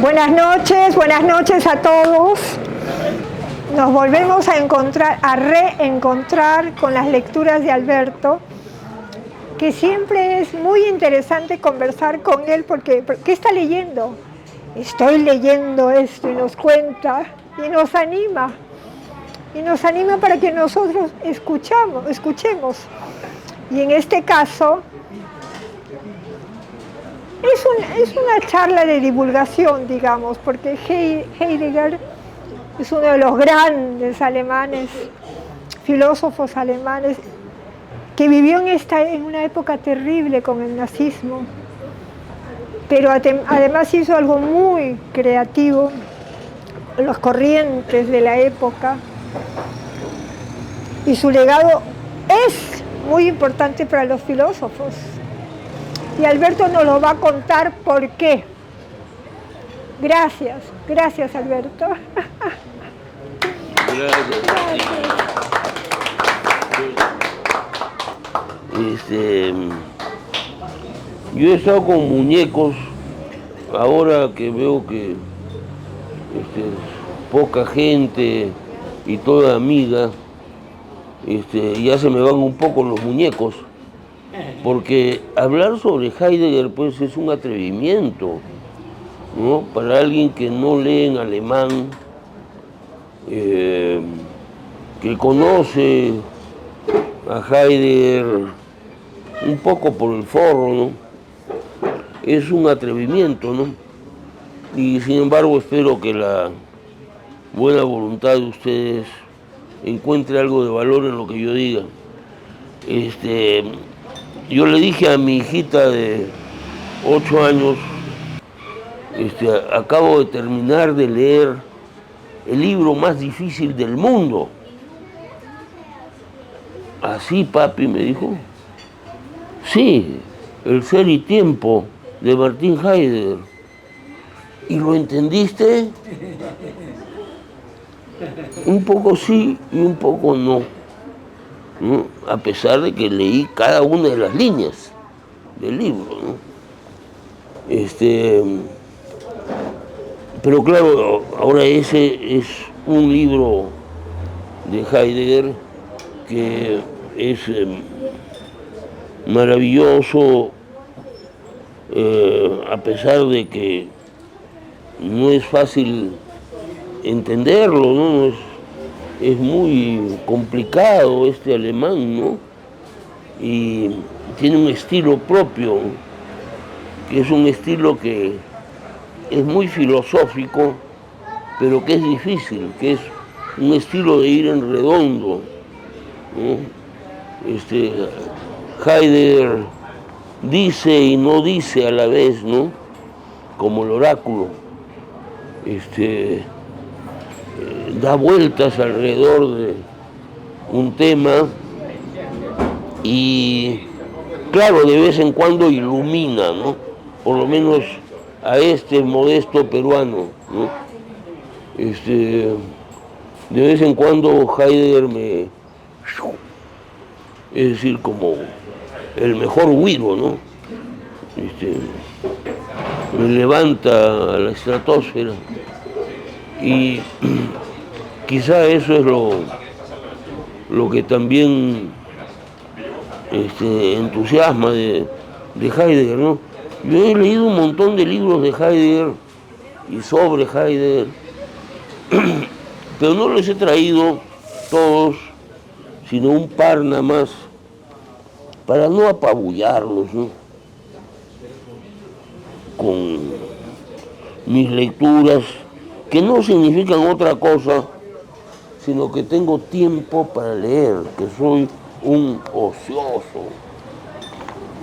Buenas noches a todos. Nos volvemos a encontrar, a reencontrar con las lecturas de Alberto, que siempre es muy interesante conversar con él porque ¿qué está leyendo? Estoy leyendo esto, y nos cuenta y nos anima para que nosotros escuchemos. Y en este caso es una charla de divulgación, digamos, porque Heidegger es uno de los grandes alemanes, filósofos alemanes, que vivió en una época terrible con el nazismo, pero además hizo algo muy creativo, los corrientes de la época, y su legado es muy importante para los filósofos. Y Alberto nos lo va a contar por qué. Gracias Alberto. Yo he estado con muñecos, ahora que veo que poca gente y toda amiga, ya se me van un poco los muñecos, porque hablar sobre Heidegger pues es un atrevimiento, ¿no? Para alguien que no lee en alemán, que conoce a Heidegger un poco por el forro, ¿no? Es un atrevimiento, ¿no? Y sin embargo espero que la buena voluntad de ustedes encuentre algo de valor en lo que yo diga. Yo le dije a mi hijita de 8 años, acabo de terminar de leer el libro más difícil del mundo. ¿Así, papi?, me dijo. Sí, El ser y tiempo, de Martin Heidegger. ¿Y lo entendiste? Un poco sí y un poco no, ¿no? A pesar de que leí cada una de las líneas del libro, ¿no? Pero claro, ahora ese es un libro de Heidegger que es maravilloso, a pesar de que no es fácil entenderlo, ¿no? Es muy complicado este alemán, ¿no? Y tiene un estilo propio, que es un estilo que es muy filosófico, pero que es difícil, que es un estilo de ir en redondo, ¿no? Heidegger dice y no dice a la vez, ¿no? Como el oráculo. Da vueltas alrededor de un tema y, claro, de vez en cuando ilumina, ¿no? Por lo menos a este modesto peruano, ¿no? De vez en cuando Heidegger es decir, como el mejor güiro, ¿no? Me levanta a la estratosfera y quizá eso es lo que también entusiasma de Heidegger, ¿no? Yo he leído un montón de libros de Heidegger y sobre Heidegger, pero no les he traído todos, sino un par nada más, para no apabullarlos, ¿no? Con mis lecturas, que no significan otra cosa, sino que tengo tiempo para leer, que soy un ocioso,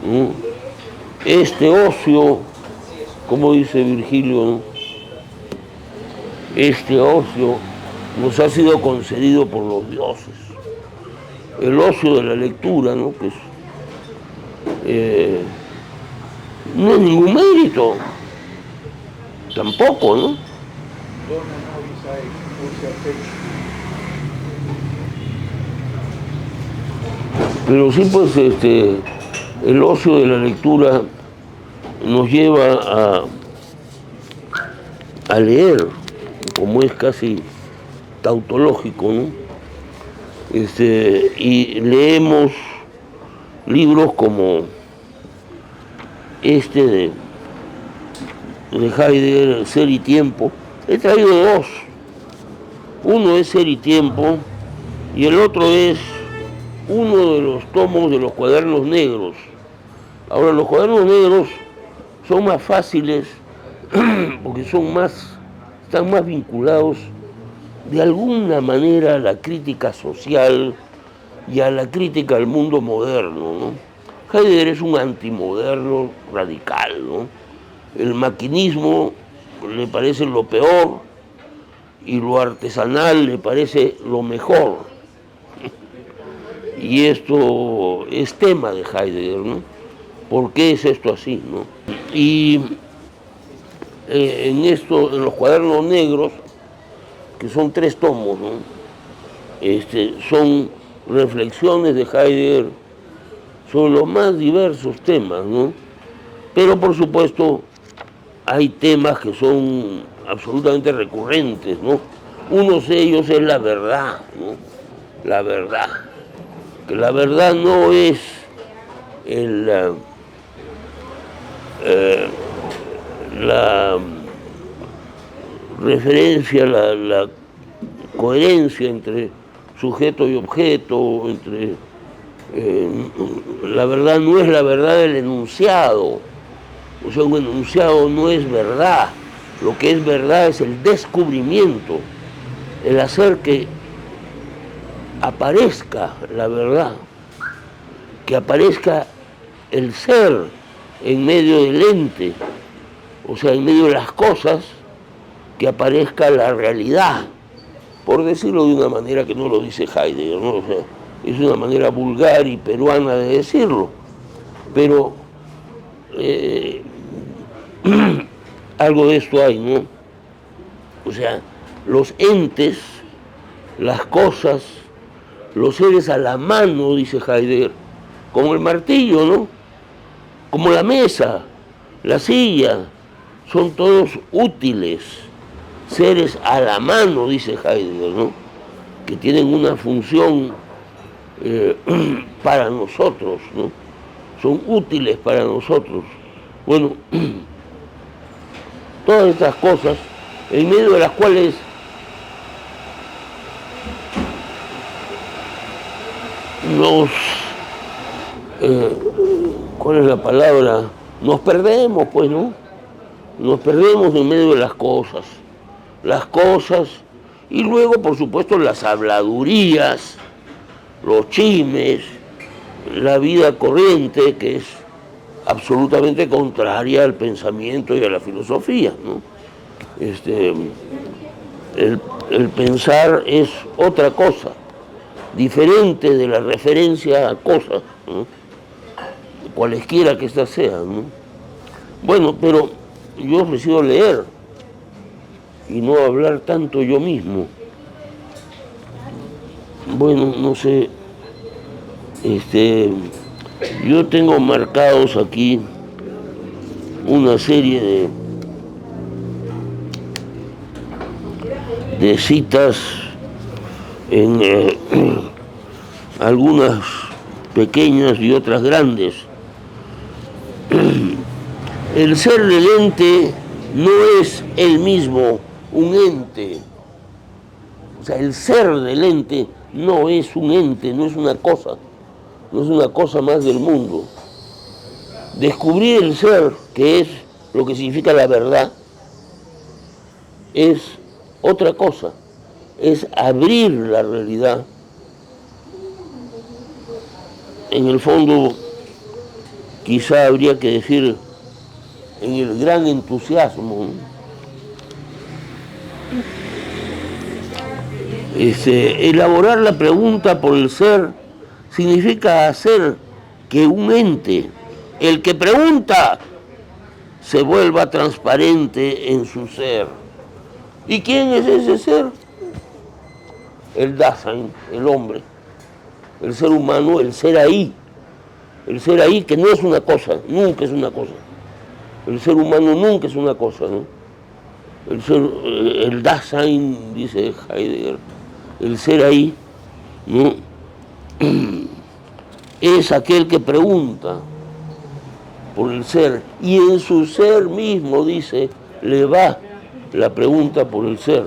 ¿no? Este ocio, como dice Virgilio, ¿no? Este ocio nos ha sido concedido por los dioses. El ocio de la lectura, ¿no? Que no es ningún mérito, tampoco, ¿no? Pero sí, pues, el ocio de la lectura nos lleva a leer, como es casi tautológico, ¿no? Y leemos libros como de Heidegger, Ser y Tiempo. He traído dos. Uno es Ser y Tiempo y el otro es uno de los tomos de los Cuadernos Negros. Ahora, los Cuadernos Negros son más fáciles porque están más vinculados de alguna manera a la crítica social y a la crítica al mundo moderno, ¿no? Heidegger es un antimoderno radical, ¿no? El maquinismo le parece lo peor y lo artesanal le parece lo mejor. Y esto es tema de Heidegger, ¿no? ¿Por qué es esto así, no? Y en los Cuadernos Negros, que son 3 tomos, ¿no? Son reflexiones de Heidegger sobre los más diversos temas, ¿no? Pero por supuesto hay temas que son absolutamente recurrentes, ¿no? Uno de ellos es la verdad, ¿no? La verdad. Que la verdad no es la referencia, la coherencia entre sujeto y objeto, la verdad no es la verdad del enunciado. O sea, un enunciado no es verdad. Lo que es verdad es el descubrimiento, el hacer que aparezca la verdad, que aparezca el ser en medio del ente, o sea, en medio de las cosas, que aparezca la realidad, por decirlo de una manera que no lo dice Heidegger, ¿no? O sea, es una manera vulgar y peruana de decirlo, pero algo de esto hay, ¿no? O sea, los entes, las cosas, los seres a la mano, dice Heidegger, como el martillo, ¿no? Como la mesa, la silla, son todos útiles, seres a la mano, dice Heidegger, ¿no? Que tienen una función para nosotros, ¿no? Son útiles para nosotros. Bueno, todas estas cosas, en medio de las cuales ¿cuál es la palabra? Nos perdemos, pues, ¿no? Nos perdemos en medio de las cosas, y luego, por supuesto, las habladurías, los chismes, la vida corriente, que es absolutamente contraria al pensamiento y a la filosofía, ¿no? El pensar es otra cosa, diferente de la referencia a cosas, ¿no? Cualesquiera que éstas sean, ¿no? Bueno, pero yo decido leer y no hablar tanto yo mismo. Bueno, no sé, yo tengo marcados aquí una serie de citas en algunas pequeñas y otras grandes. El ser del ente no es el mismo un ente. O sea, el ser del ente no es un ente, no es una cosa más del mundo. Descubrir el ser, que es lo que significa la verdad, es otra cosa, es abrir la realidad. En el fondo, quizá habría que decir, en el gran entusiasmo, ¿no? Elaborar la pregunta por el ser significa hacer que un ente, el que pregunta, se vuelva transparente en su ser. ¿Y quién es ese ser? El Dasein, el hombre, el ser humano, el ser ahí que no es una cosa, nunca es una cosa. El ser humano nunca es una cosa, ¿no? El ser, el Dasein, dice Heidegger, el ser ahí, ¿no? Es aquel que pregunta por el ser, y en su ser mismo, dice, le va la pregunta por el ser.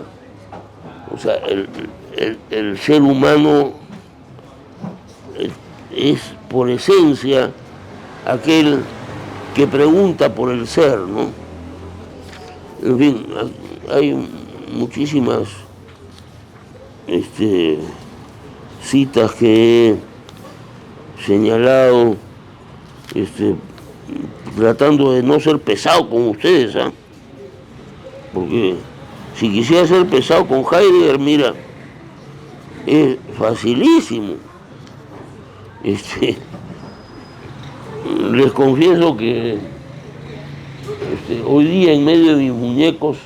O sea, el ser humano es por esencia aquel que pregunta por el ser, ¿no? En fin, hay muchísimas citas que he señalado, tratando de no ser pesado con ustedes, ¿ah? Porque si quisiera ser pesado con Heidegger, mira, es facilísimo. Les confieso que hoy día en medio de mis muñecos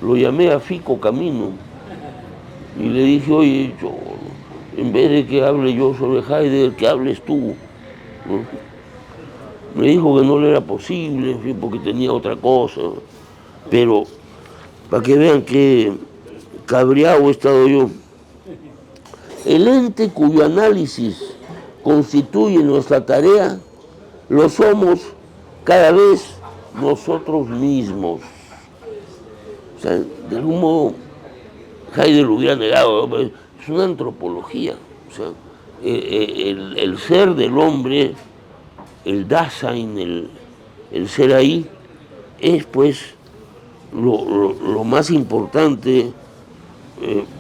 lo llamé a Fico Camino y le dije, oye, en vez de que hable yo sobre Heidegger, que hables tú, ¿no? Me dijo que no le era posible, en fin, porque tenía otra cosa, pero para que vean qué cabreado he estado yo. El ente cuyo análisis constituye nuestra tarea, lo somos cada vez nosotros mismos. O sea, de algún modo, Heidegger lo hubiera negado, ¿no? Es una antropología. O sea, el ser del hombre, el Dasein, el ser ahí, es pues lo más importante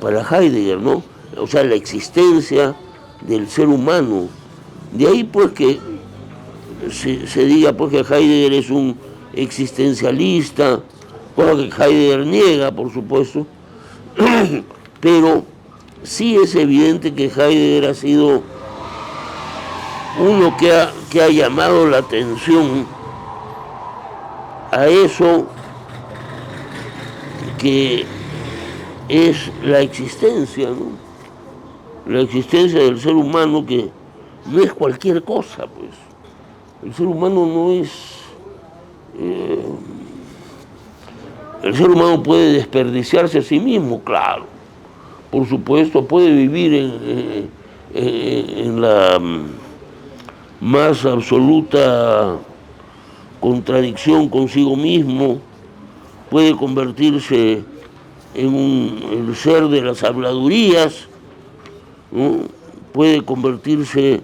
para Heidegger, ¿no? O sea, la existencia del ser humano. De ahí pues que se diga pues que Heidegger es un existencialista, cosa que Heidegger niega, por supuesto, pero sí es evidente que Heidegger ha sido uno que ha llamado la atención a eso que es la existencia, ¿no? La existencia del ser humano, que no es cualquier cosa, pues. El ser humano no es... el ser humano puede desperdiciarse a sí mismo, claro. Por supuesto, puede vivir en la más absoluta contradicción consigo mismo, puede convertirse en el ser de las habladurías, ¿no? Puede convertirse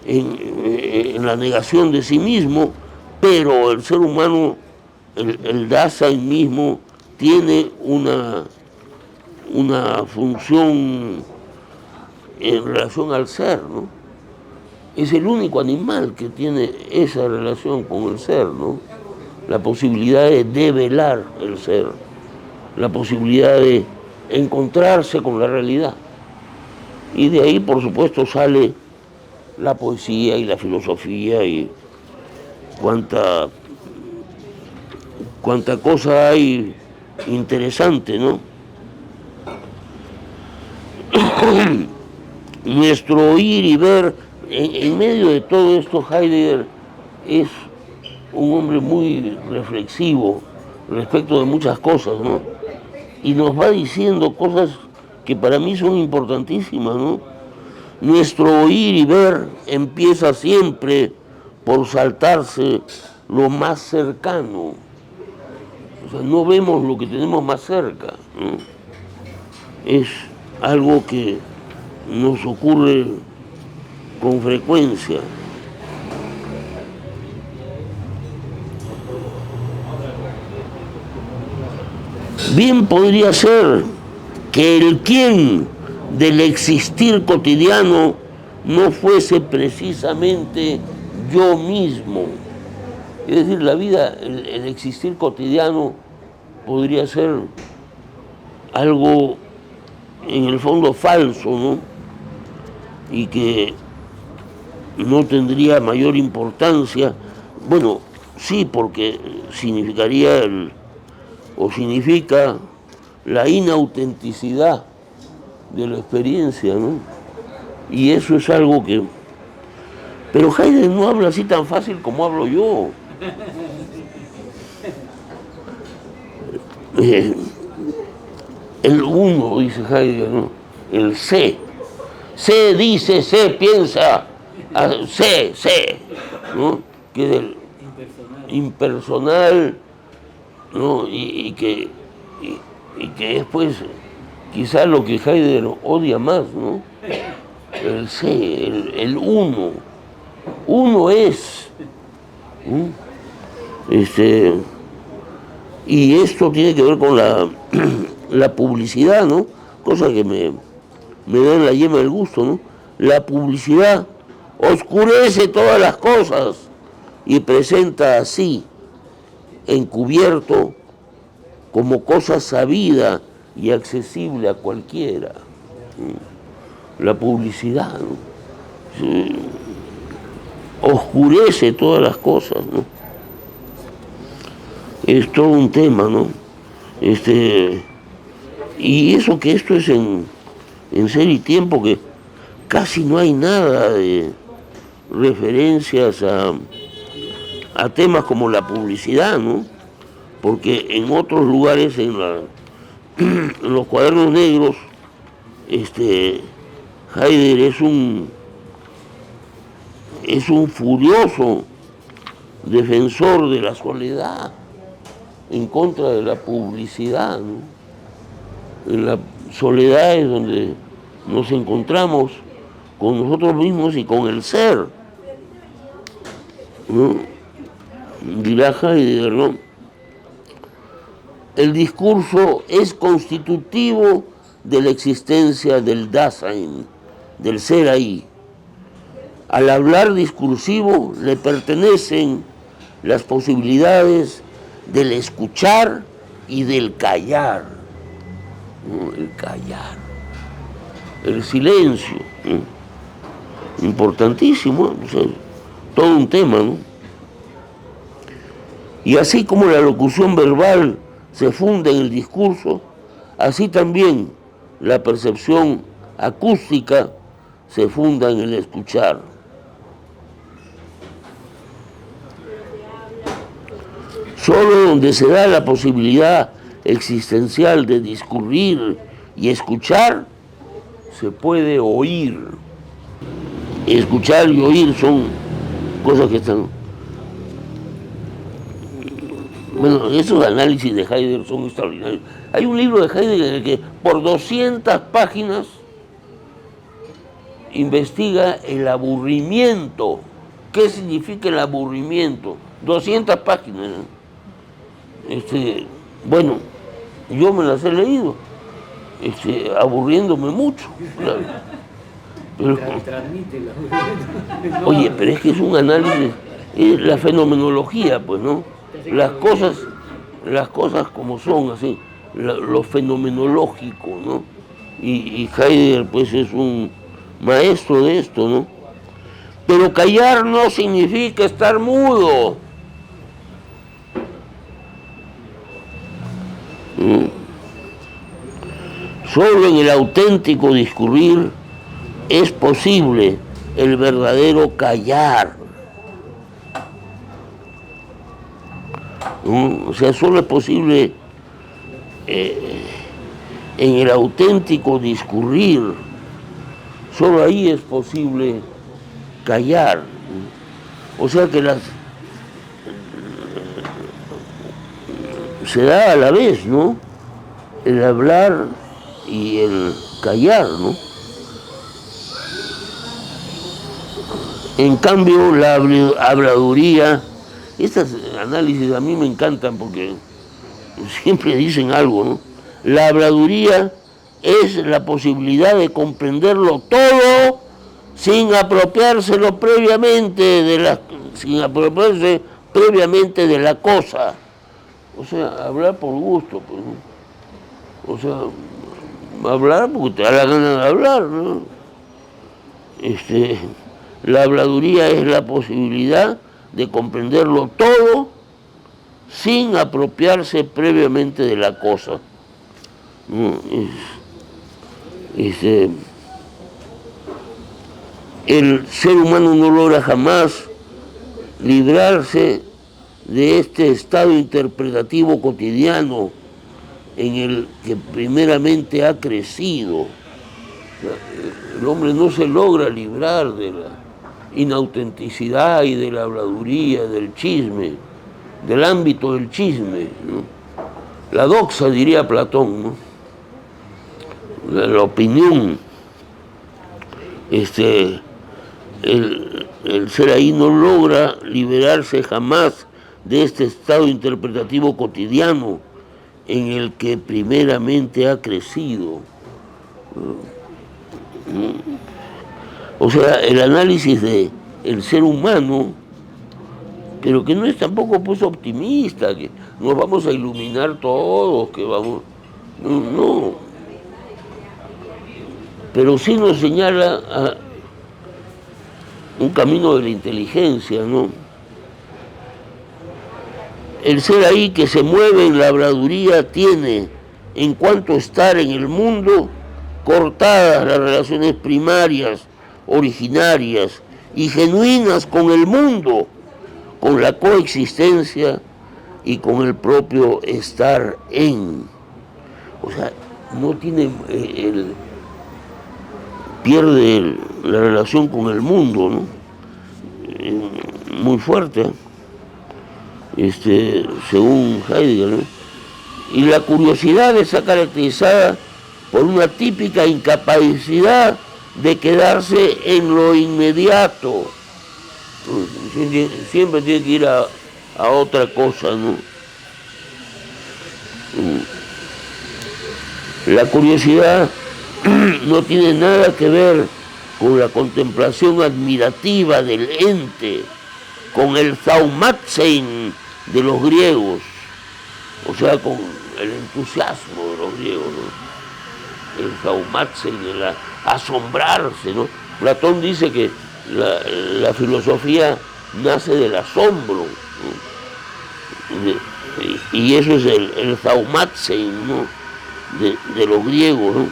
en la negación de sí mismo, pero el ser humano, el Dasein mismo, tiene una función en relación al ser, ¿no? Es el único animal que tiene esa relación con el ser, ¿no? La posibilidad de develar el ser, la posibilidad de encontrarse con la realidad. Y de ahí, por supuesto, sale la poesía y la filosofía y cuánta cosa hay interesante, ¿no? Nuestro oír y ver, en medio de todo esto, Heidegger es un hombre muy reflexivo respecto de muchas cosas, ¿no? Y nos va diciendo cosas que para mí son importantísimas, ¿no? Nuestro oír y ver empieza siempre por saltarse lo más cercano. O sea, no vemos lo que tenemos más cerca, ¿no? Es algo que nos ocurre con frecuencia. Bien podría ser que el quién del existir cotidiano no fuese precisamente yo mismo. Es decir, la vida, el existir cotidiano podría ser algo en el fondo falso, ¿no? Y que no tendría mayor importancia. Bueno, sí, porque significaría o significa la inautenticidad de la experiencia, ¿no? Y eso es algo que... Pero Heidegger no habla así tan fácil como hablo yo. eh, el uno, dice Heidegger, ¿no? El sé. Sé dice, sé piensa, sé, ¿no? Que es el impersonal, ¿no? Y que es pues quizás lo que Heidegger odia más, ¿no? El sé, el uno. Uno es. ¿No? Y esto tiene que ver con la publicidad, ¿no? Cosa que me da en la yema del gusto, ¿no? La publicidad oscurece todas las cosas y presenta así, encubierto, como cosa sabida y accesible a cualquiera. La publicidad, ¿no? Sí. Oscurece todas las cosas, ¿no? Es todo un tema, ¿no? Y eso que esto es en Ser y Tiempo, que casi no hay nada de referencias a temas como la publicidad, ¿no? Porque en otros lugares, en los cuadernos negros, Heidegger es un furioso defensor de la soledad, en contra de la publicidad, ¿no? En la soledad es donde nos encontramos con nosotros mismos y con el ser, ¿no? Dirá Heidegger, ¿no? El discurso es constitutivo de la existencia del Dasein, del ser ahí. Al hablar discursivo le pertenecen las posibilidades del escuchar y del callar. ¿No? El callar, el silencio, ¿no? Importantísimo, o sea, todo un tema, ¿no? Y así como la locución verbal se funda en el discurso, así también la percepción acústica se funda en el escuchar. Solo donde se da la posibilidad existencial de discurrir y escuchar, se puede oír. Escuchar y oír son cosas que están... Bueno, esos análisis de Heidegger son extraordinarios. Hay un libro de Heidegger que por 200 páginas investiga el aburrimiento. ¿Qué significa el aburrimiento? 200 páginas. Bueno, yo me las he leído, aburriéndome mucho. Claro. Pero, oye, pero es que es un análisis, es la fenomenología, pues, ¿no? Las cosas como son, así, lo fenomenológico, ¿no? Y Heidegger, pues, es un maestro de esto, ¿no? Pero callar no significa estar mudo. Solo en el auténtico discurrir es posible el verdadero callar. O sea, solo es posible en el auténtico discurrir, solo ahí es posible callar. O sea que se da a la vez, ¿no? El hablar y el callar, ¿no? En cambio, la habladuría, estos análisis a mí me encantan porque siempre dicen algo, ¿no? La habladuría es la posibilidad de comprenderlo todo sin apropiárselo previamente sin apropiarse previamente de la cosa. O sea, hablar por gusto, pues, ¿no? O sea, hablar porque te da la gana de hablar, ¿no? La habladuría es la posibilidad de comprenderlo todo sin apropiarse previamente de la cosa. ¿No? El ser humano no logra jamás librarse de este estado interpretativo cotidiano en el que primeramente ha crecido. El hombre no se logra librar de la inautenticidad y de la habladuría, del chisme, del ámbito del chisme, ¿no? La doxa, diría Platón, ¿no? La opinión. El ser ahí no logra liberarse jamás de este estado interpretativo cotidiano en el que primeramente ha crecido. O sea, el análisis del ser humano, pero que no es tampoco pues optimista, que nos vamos a iluminar todos, que vamos... No, no. Pero sí nos señala a un camino de la inteligencia, ¿no? El ser ahí que se mueve en la habladuría tiene, en cuanto a estar en el mundo, cortadas las relaciones primarias, originarias y genuinas con el mundo, con la coexistencia y con el propio estar en. O sea, no tiene pierde la relación con el mundo, ¿no? Muy fuerte, según Heidegger, ¿no? Y la curiosidad está caracterizada por una típica incapacidad de quedarse en lo inmediato. Siempre tiene que ir a otra cosa, ¿no? La curiosidad no tiene nada que ver con la contemplación admirativa del ente, con el thaumazein de los griegos, o sea, con el entusiasmo de los griegos, ¿no? El thaumazein, el asombrarse, ¿no? Platón dice que la filosofía nace del asombro, ¿no? Y eso es el thaumazein, ¿no? de los griegos, ¿no?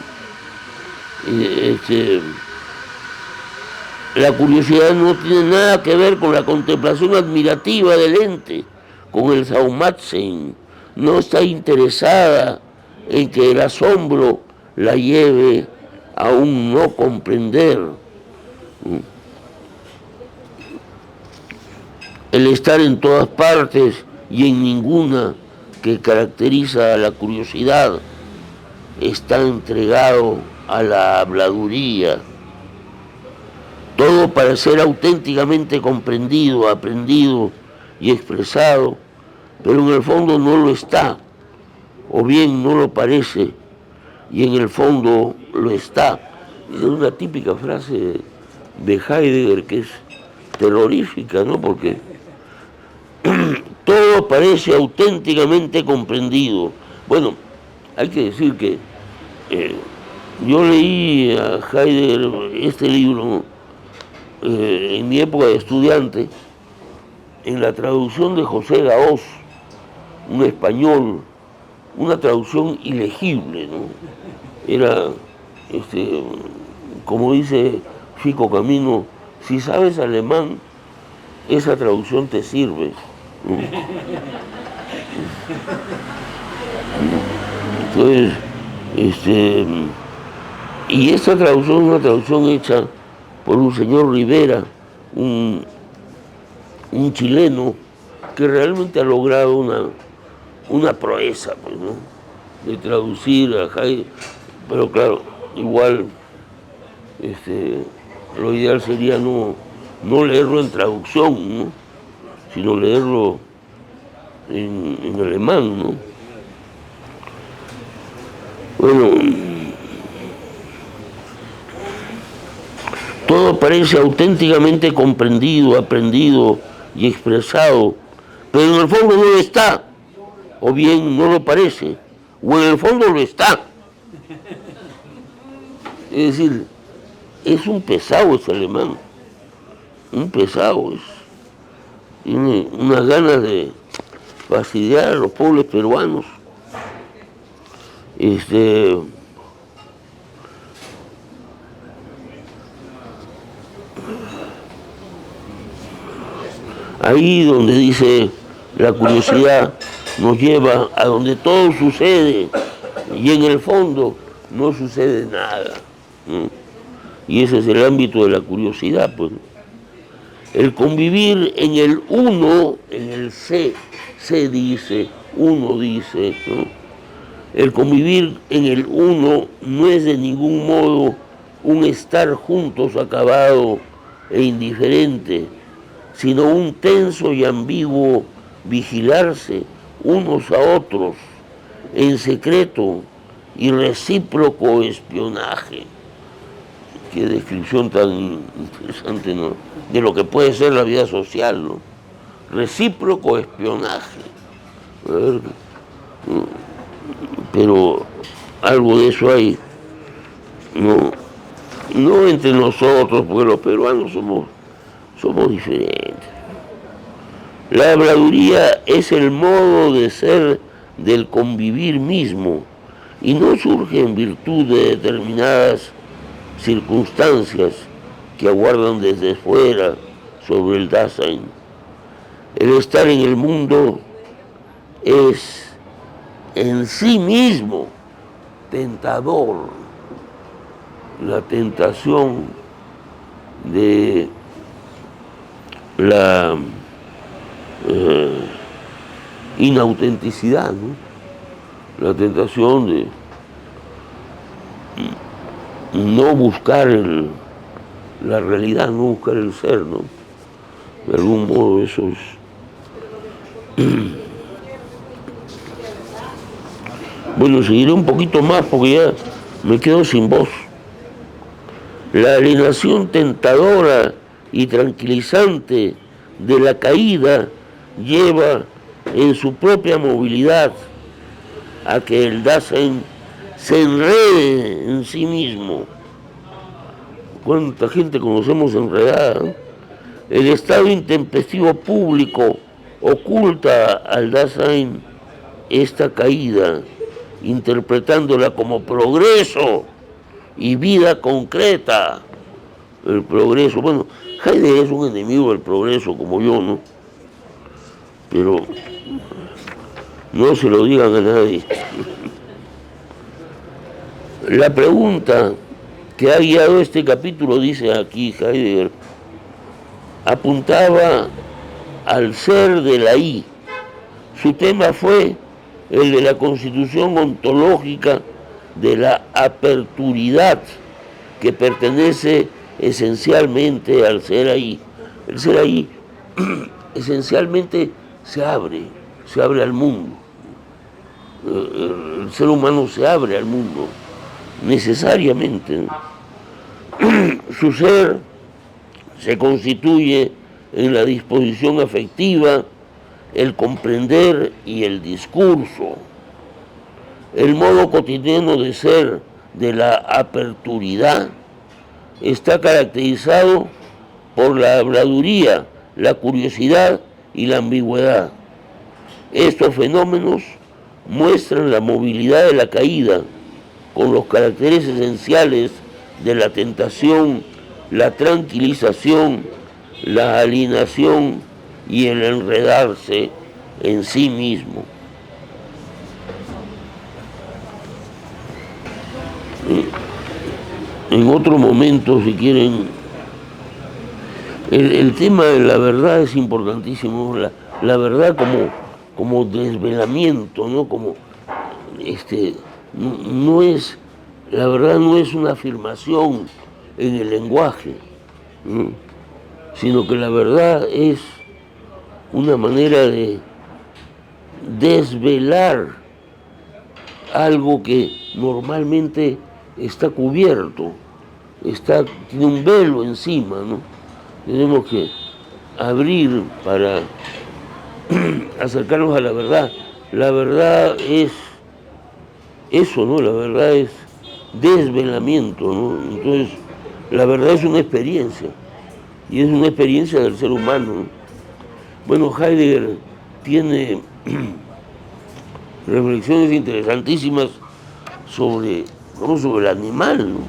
La curiosidad no tiene nada que ver con la contemplación admirativa del ente, con el thaumazein. No está interesada en que el asombro la lleve a un no comprender. El estar en todas partes y en ninguna que caracteriza a la curiosidad está entregado a la habladuría. Todo para ser auténticamente comprendido, aprendido y expresado, pero en el fondo no lo está, o bien no lo parece, y en el fondo lo está. Es una típica frase de Heidegger que es terrorífica, ¿no? Porque todo parece auténticamente comprendido. Bueno, hay que decir que yo leí a Heidegger este libro en mi época de estudiante, en la traducción de José Gaos, un español, una traducción ilegible, ¿no? Era, como dice Fico Camino, si sabes alemán, esa traducción te sirve, ¿no? Entonces, y esta traducción es una traducción hecha por un señor Rivera, un chileno que realmente ha logrado una proeza, pues, ¿no? De traducir a Heidegger, pero claro, igual lo ideal sería no leerlo en traducción, ¿no? Sino leerlo en alemán, ¿no? Bueno, todo parece auténticamente comprendido, aprendido y expresado, pero en el fondo no lo está, o bien no lo parece, o en el fondo lo está. Es decir, es un pesado ese alemán, un pesado, tiene unas ganas de fastidiar a los pobres peruanos. Ahí donde dice la curiosidad nos lleva a donde todo sucede y en el fondo no sucede nada, ¿no? Y ese es el ámbito de la curiosidad, pues. El convivir en el uno, en el se dice, uno dice, ¿no? El convivir en el uno no es de ningún modo un estar juntos acabado e indiferente, sino un tenso y ambiguo vigilarse unos a otros en secreto y recíproco espionaje. Qué descripción tan interesante, ¿no?, de lo que puede ser la vida social, ¿no? Recíproco espionaje. A ver, pero algo de eso hay, no entre nosotros, porque los peruanos somos diferentes. La habladuría es el modo de ser del convivir mismo y no surge en virtud de determinadas circunstancias que aguardan desde fuera sobre el Dasein. El estar en el mundo es en sí mismo tentador. La tentación de la inautenticidad, ¿no? La tentación de no buscar la realidad, no buscar el ser, ¿no? De algún modo eso es. Bueno, seguiré un poquito más porque ya me quedo sin voz. La alienación tentadora y tranquilizante de la caída lleva en su propia movilidad a que el Dasein se enrede en sí mismo. ¿Cuánta gente conocemos enredada, ¿no? El estado intempestivo público oculta al Dasein esta caída, interpretándola como progreso y vida concreta. El progreso, bueno, Heidegger es un enemigo del progreso como yo, ¿no? Pero no se lo digan a nadie. La pregunta que ha guiado este capítulo, dice aquí Heidegger, apuntaba al ser de la I. Su tema fue el de la constitución ontológica de la aperturidad, que pertenece esencialmente al ser ahí. El ser ahí esencialmente se abre al mundo. El ser humano se abre al mundo, necesariamente. Su ser se constituye en la disposición afectiva, el comprender y el discurso. El modo cotidiano de ser de la aperturidad está caracterizado por la habladuría, la curiosidad y la ambigüedad. Estos fenómenos muestran la movilidad de la caída, con los caracteres esenciales de la tentación, la tranquilización, la alienación y el enredarse en sí mismo. En otro momento, si quieren, el tema de la verdad es importantísimo, la verdad como desvelamiento, ¿no? Como no es, la verdad no es una afirmación en el lenguaje, ¿no?, sino que la verdad es una manera de desvelar algo que normalmente está cubierto, tiene un velo encima, ¿no? Tenemos que abrir para acercarnos a la verdad. La verdad es eso, ¿no? La verdad es desvelamiento, ¿no? Entonces, la verdad es una experiencia, y es una experiencia del ser humano, ¿no? Bueno, Heidegger tiene reflexiones interesantísimas sobre el animal, ¿no?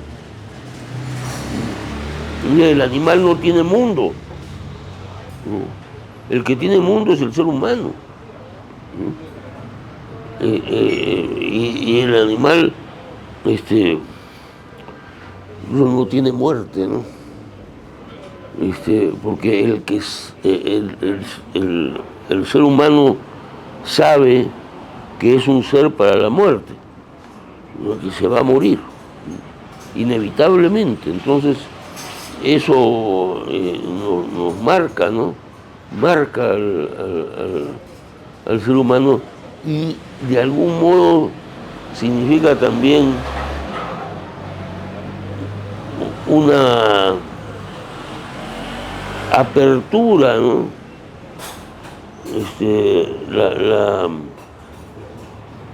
El animal no tiene mundo, ¿no? El que tiene mundo es el ser humano, ¿no? y el animal no tiene muerte, ¿no? Porque el ser humano sabe que es un ser para la muerte, ¿no? Que se va a morir, inevitablemente. Entonces, eso nos marca, ¿no? Marca al ser humano y de algún modo significa también una apertura, ¿no?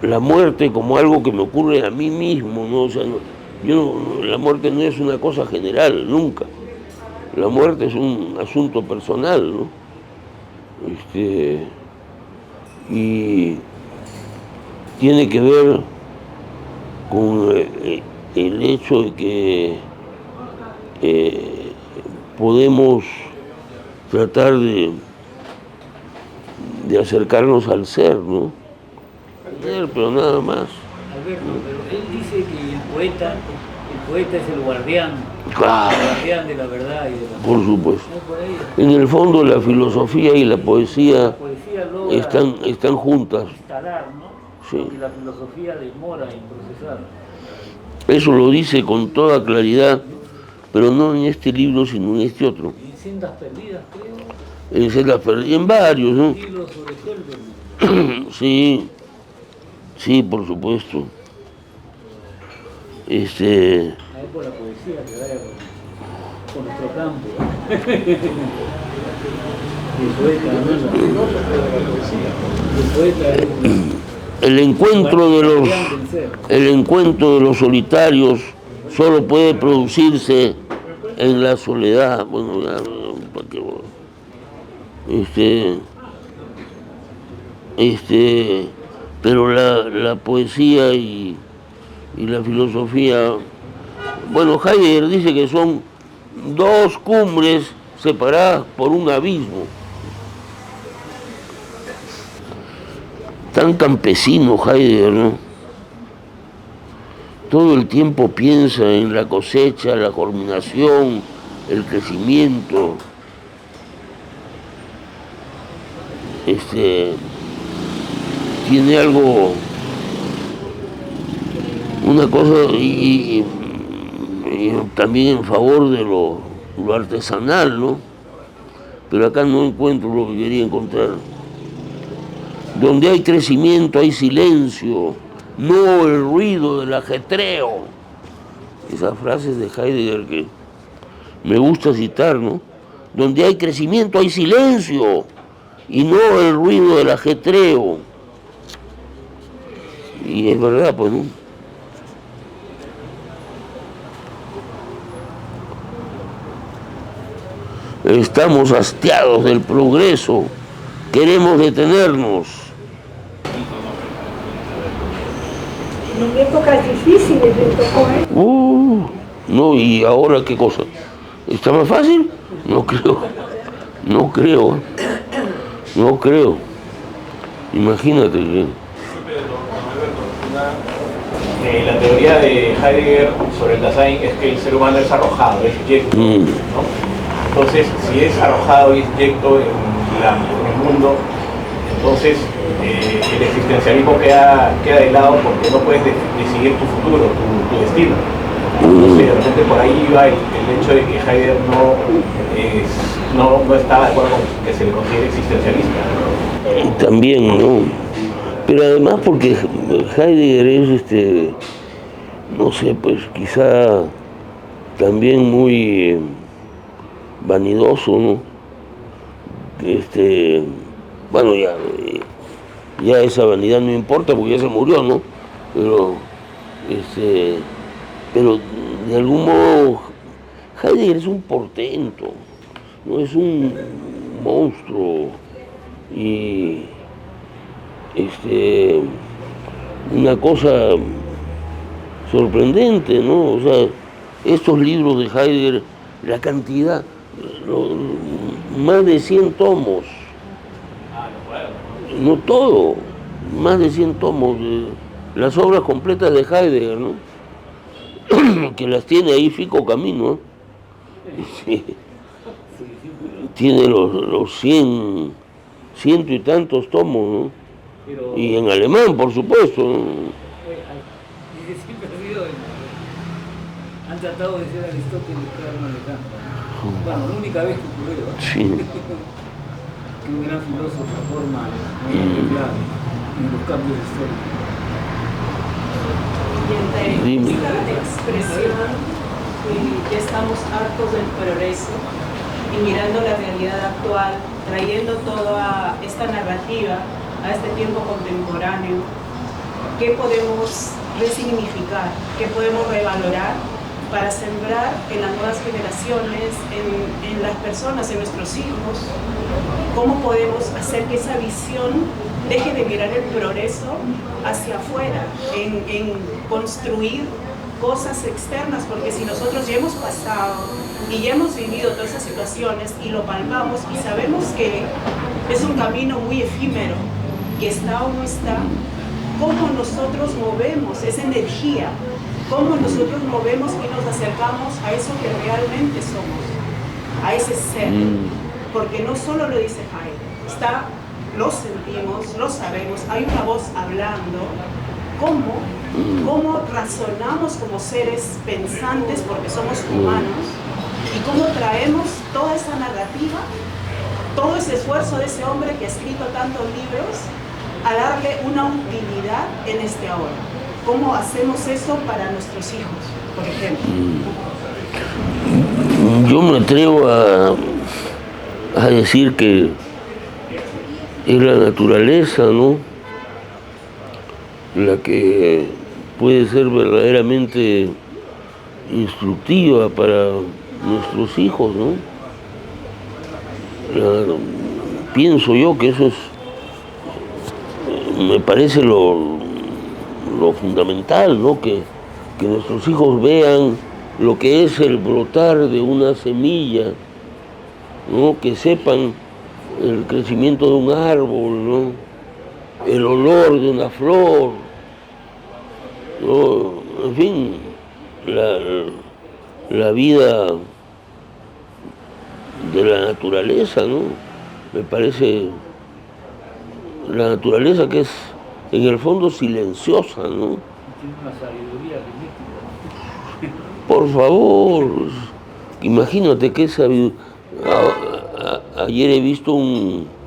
La muerte como algo que me ocurre a mí mismo, ¿no? O sea, la muerte no es una cosa general, nunca. La muerte es un asunto personal, ¿no? Y tiene que ver con el hecho de que podemos tratar de acercarnos al ser, ¿no? Pero nada más. Alberto, pero él dice que el poeta es el guardián, Claro. el guardián de la verdad y de la Por supuesto. ¿no? Por ahí, En el fondo la filosofía y la poesía la poesía logra están juntas. instalar, ¿no? Sí. Lo que la filosofía demora en procesar. Eso lo dice con toda claridad, pero no en este libro, sino en este otro. En Sendas Perdidas, creo, En varios, ¿no? libro sobre Hölderlin. Sí, por supuesto. A él por la poesía que vaya con nuestro campo. El poeta, ¿no? El poeta es El encuentro de los solitarios solo puede producirse en la soledad. Bueno, ya, ¿para qué voy? Pero la poesía y la filosofía, bueno, Heidegger dice que son dos cumbres separadas por un abismo. Tan campesino Heidegger, ¿no? Todo el tiempo piensa en la cosecha, la germinación, el crecimiento. Tiene algo, una cosa, y también en favor de lo artesanal, ¿no? Pero acá no encuentro lo que quería encontrar. Donde hay crecimiento hay silencio, no el ruido del ajetreo. Esas frases de Heidegger que me gusta citar, ¿no? Donde hay crecimiento hay silencio y no el ruido del ajetreo. Y es verdad, pues, ¿no? Estamos hastiados del progreso, queremos detenernos. En épocas difíciles le tocó, ¿eh? No, ¿y ahora qué cosa? ¿Está más fácil? No creo. Imagínate que... La teoría de Heidegger sobre el Dasein es que el ser humano es arrojado, es yecto, ¿no? Entonces, si es arrojado y es yecto en el mundo, entonces el existencialismo queda de lado porque no puedes decidir tu futuro, tu destino. Entonces, de repente por ahí iba el hecho de que Heidegger no está de acuerdo con que se le considere existencialista, ¿no? También, ¿no? Pero además porque Heidegger es, no sé, pues quizá también muy vanidoso, ¿no? Bueno, ya esa vanidad no importa porque ya se murió, ¿no? Pero de algún modo Heidegger es un portento, no es un monstruo y una cosa sorprendente, ¿no? O sea, estos libros de Heidegger, la cantidad, más de 100 tomos, no todo, más de 100 tomos de las obras completas de Heidegger, ¿no? Que las tiene ahí Fico Camino, ¿eh? Sí. Tiene los 100, ciento y tantos tomos, ¿no? Pero, Y en alemán, por supuesto, ¿no? dice, siempre ha sido, han tratado de ser Aristóteles, pero no le dan. Bueno, la única vez que ocurrió, ¿no? Sí. Que un gran filósofo forma en los cambios históricos. Y entre esta expresión, ya estamos hartos del progreso y mirando la realidad actual, trayendo toda esta narrativa a este tiempo contemporáneo, ¿qué podemos resignificar? ¿Qué podemos revalorar para sembrar en las nuevas generaciones, en las personas, en nuestros hijos? ¿Cómo podemos hacer que esa visión deje de mirar el progreso hacia afuera, en construir cosas externas? Porque si nosotros ya hemos pasado y ya hemos vivido todas esas situaciones y lo palpamos y sabemos que es un camino muy efímero, que está o no está, ¿cómo nosotros movemos esa energía? ¿Cómo nosotros movemos y nos acercamos a eso que realmente somos? A ese ser. Porque no solo lo dice Heidegger, lo sentimos, lo sabemos, hay una voz hablando. ¿Cómo razonamos como seres pensantes, porque somos humanos? Y cómo traemos toda esa narrativa, todo ese esfuerzo de ese hombre que ha escrito tantos libros, a darle una utilidad en este ahora. ¿Cómo hacemos eso para nuestros hijos, por ejemplo? Yo me atrevo a decir que es la naturaleza, ¿no?, la que puede ser verdaderamente instructiva para nuestros hijos, ¿no? Pienso yo que eso me parece lo fundamental, ¿no? Que nuestros hijos vean lo que es el brotar de una semilla, ¿no? Que sepan el crecimiento de un árbol, ¿no? El olor de una flor, ¿no? En fin, la vida de la naturaleza, ¿no? Me parece la naturaleza que es en el fondo silenciosa, ¿no? Tiene una sabiduría ridícula. Por favor, imagínate qué sabiduría. Ayer he visto una,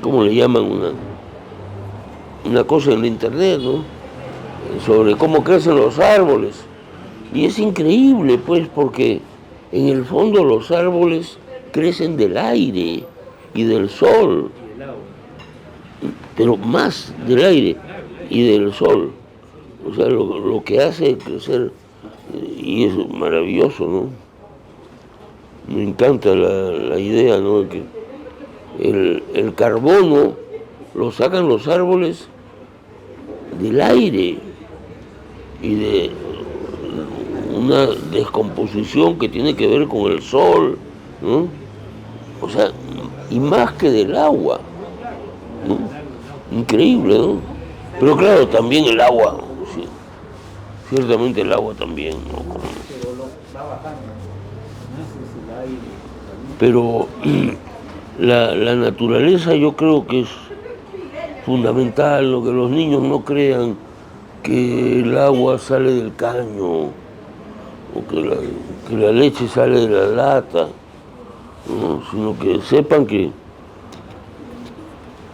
¿cómo le llaman? Una cosa en la internet, ¿no? Sobre cómo crecen los árboles. Y es increíble, pues, porque en el fondo los árboles crecen del aire y del sol. Y el agua. Pero más del aire y del sol. O sea, lo que hace crecer, y es maravilloso, ¿no? Me encanta la idea, ¿no?, que el carbono lo sacan los árboles del aire y de una descomposición que tiene que ver con el sol, ¿no? O sea, y más que del agua, ¿no? Increíble, ¿no? Pero claro, también el agua, sí, ciertamente el agua también, ¿no? Pero lo va bajando. No es el aire. Pero la naturaleza yo creo que es fundamental, lo que los niños no crean que el agua sale del caño o que la leche sale de la lata, ¿no? Sino que sepan que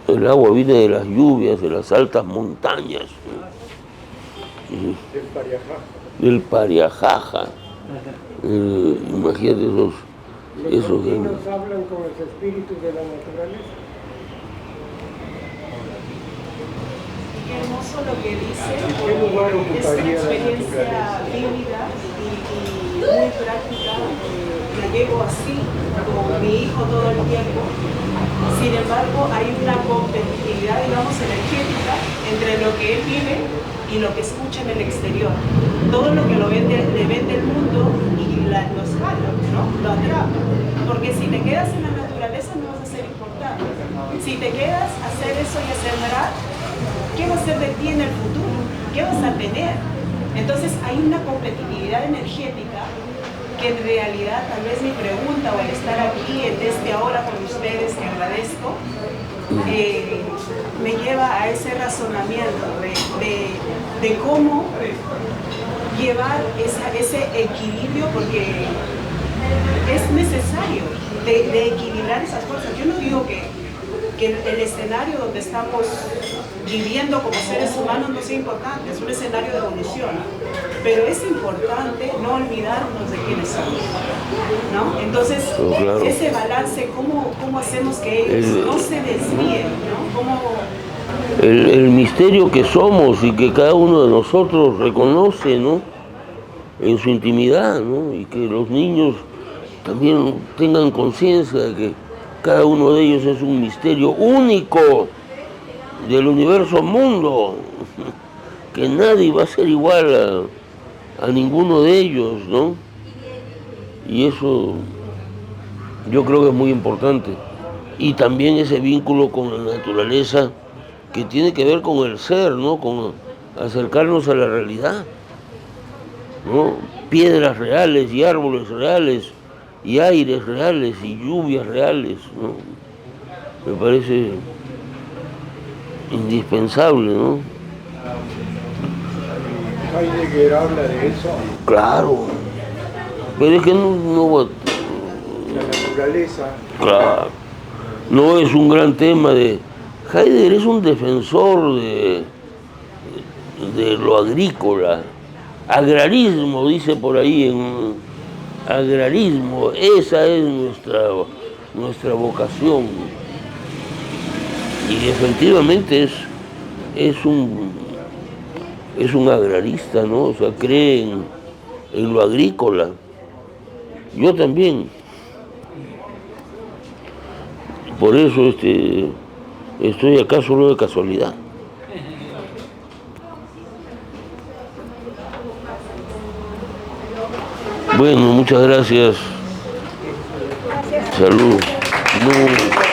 el agua viene de las lluvias, de las altas montañas, ¿no? Del Pariajaja. Imagínate esos. ¿Los niños hablan con los espíritus de la naturaleza? Qué hermoso lo que dice. ¿Qué lugar Es una ocuparía la experiencia naturaleza? vívida y muy práctica. La llevo así, con mi hijo todo el tiempo. Sin embargo, hay una competitividad, digamos, energética entre lo que él vive y lo que escucha en el exterior. Todo lo que le vende el mundo y los jala, ¿no? Lo atrapa. Porque si te quedas en la naturaleza no vas a ser importante. Si te quedas a hacer eso y a sembrar, ¿qué va a ser de ti en el futuro? ¿Qué vas a tener? Entonces hay una competitividad energética que en realidad tal vez mi pregunta o el estar aquí desde ahora con ustedes, que agradezco, me lleva a ese razonamiento de cómo llevar ese equilibrio, porque es necesario de equilibrar esas cosas. Yo no digo que el escenario donde estamos viviendo como seres humanos no sea importante, es un escenario de evolución, pero es importante no olvidarnos de quiénes somos, ¿no? Entonces, claro, ese balance, ¿cómo hacemos que ellos no se desvíen, ¿no? El misterio que somos y que cada uno de nosotros reconoce, ¿no?, en su intimidad, ¿no?, y que los niños también tengan conciencia de que cada uno de ellos es un misterio único del universo mundo, que nadie va a ser igual a ninguno de ellos, ¿no? Y eso yo creo que es muy importante. Y también ese vínculo con la naturaleza que tiene que ver con el ser, ¿no?, con acercarnos a la realidad, ¿no? Piedras reales y árboles reales y aires reales y lluvias reales, ¿no? Me parece indispensable, ¿no? Heidegger habla de eso, Claro, pero es que no la naturaleza. claro, no es un gran tema de... Heidegger es un defensor de lo agrícola, agrarismo, dice por ahí, agrarismo, esa es nuestra vocación. Y efectivamente es un agrarista, ¿no? O sea, cree en lo agrícola. Yo también. Por eso estoy acá solo de casualidad. Bueno, muchas gracias. Gracias. Salud. No.